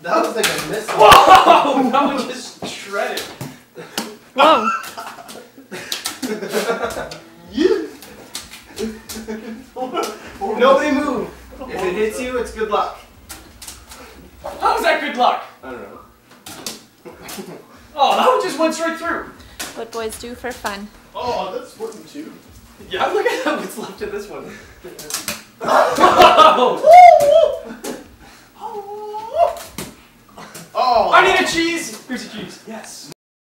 That was like a missile. Whoa! That one just shredded. Whoa. Nobody move. If it hits you, it's good luck. How is that good luck? I don't know. Oh, that one just went straight through. What boys do for fun. Oh, that's splitting too. Yeah, look at what's left of this one. Oh! I need a cheese! Here's a cheese. Yes.